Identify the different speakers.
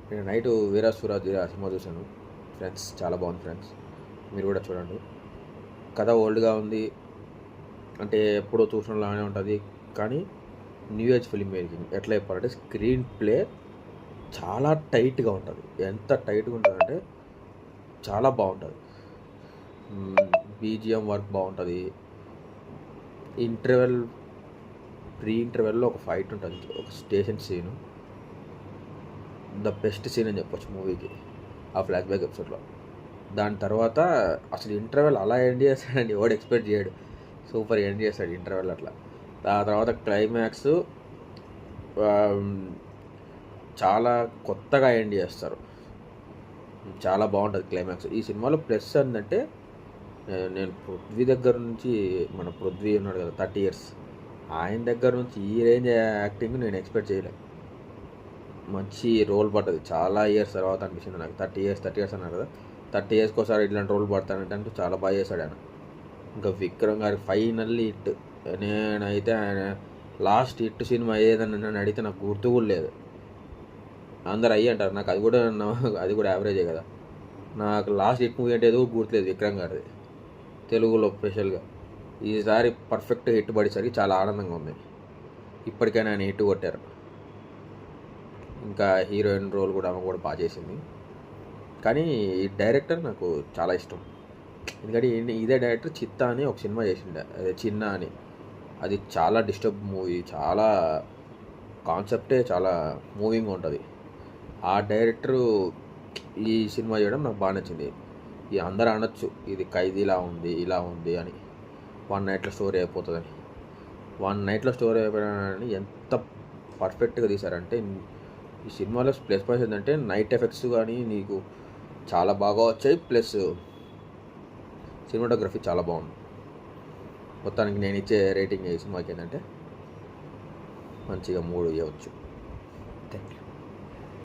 Speaker 1: నేను night వీరాసురాజు cinema చూశాను friends, చాలా బాగుంది ఫ్రెండ్స్, మీరు కూడా చూడండి. కథ ఓల్డ్గా ఉంది, అంటే ఎప్పుడో చూసినలానే ఉంటుంది, కానీ న్యూ ఏజ్ ఫిల్మ్ మేకింగ్. ఎట్లా చెప్పాలంటే స్క్రీన్ ప్లే చాలా టైట్గా ఉంటుంది. ఎంత టైట్గా ఉంటుందంటే చాలా బాగుంటుంది. బీజిఎం వర్క్ బాగుంటుంది. ప్రీ ఇంటర్వెల్లో ఒక ఫైట్ ఉంటుంది, ఒక station scene, the best scene అని చెప్పొచ్చు మూవీకి, ఆ ఫ్లాష్ బ్యాక్ ఎపిసోడ్లో. దాని తర్వాత అసలు ఇంటర్వెల్ అలా ఎండ్ చేస్తాడండి, ఎవడు ఎక్స్పెక్ట్ చేయడు. సూపర్ ఎండ్ చేస్తాడు ఇంటర్వెల్ అట్లా. ఆ తర్వాత క్లైమాక్స్ చాలా కొత్తగా ఎండ్ చేస్తారు, చాలా బాగుంటుంది క్లైమాక్స్. ఈ సినిమాలో ప్లస్ ఏంటంటే, నేను పృథ్వీ దగ్గర నుంచి, మన పృథ్వీ ఉన్నాడు కదా 30 years, ఆయన దగ్గర నుంచి ఈ రేంజ్ యాక్టింగ్ నేను ఎక్స్పెక్ట్ చేయలేదు. మంచి రోల్ పడ్డది, చాలా ఇయర్స్ తర్వాత అనిపించింది నాకు. 30 years అన్నారు కదా, 30 yearsకి ఒకసారి ఇట్లాంటి రోల్ పడతానంటే అంటూ చాలా బాగా చేశాడు ఆయన. ఇంకా విక్రమ్ గారి ఫైనల్లీ హిట్. నేనైతే ఆయన లాస్ట్ హిట్ సినిమా ఏదని నన్ను అడిగితే నాకు గుర్తు కూడా లేదు. అందరు అయ్యి అంటారు, నాకు అది కూడా యావరేజే కదా. నాకు లాస్ట్ హిట్ మూవీ అంటే ఏదో గుర్తులేదు విక్రమ్ గారిది, తెలుగులో స్పెషల్గా. ఈసారి పర్ఫెక్ట్ హిట్ పడేసరికి చాలా ఆనందంగా ఉంది. ఇప్పటికైనా ఆయన హిట్ కొట్టారు. ఇంకా హీరోయిన్ రోల్ కూడా ఆమె కూడా బాగా చేసింది. కానీ ఈ డైరెక్టర్ నాకు చాలా ఇష్టం, ఎందుకంటే ఇదే డైరెక్టర్ చిత్తా అని ఒక సినిమా చేసిండే, అదే చిన్న అని. అది చాలా డిస్టర్బ్ మూవీ, చాలా కాన్సెప్టే చాలా మూవింగ్ ఉంటుంది. ఆ డైరెక్టరు ఈ సినిమా చేయడం నాకు బాగా నచ్చింది. అందరూ అనొచ్చు ఇది ఖైదీలా ఉంది, ఇలా ఉంది అని, 1 నైట్లో స్టోరీ అయిపోతుందని. 1 నైట్లో స్టోరీ అయిపోయినాని ఎంత పర్ఫెక్ట్గా తీశారంటే, ఈ సినిమాలో ప్లస్ పాయింట్స్ ఏంటంటే నైట్ ఎఫెక్ట్స్ కానీ నీకు చాలా బాగా వచ్చాయి, ప్లస్ సినిమాటోగ్రఫీ చాలా బాగుంది. మొత్తానికి నేను ఇచ్చే రేటింగ్ ఈ సినిమాకి ఏంటంటే మంచిగా 3 ఇవ్వచ్చు. Thank you.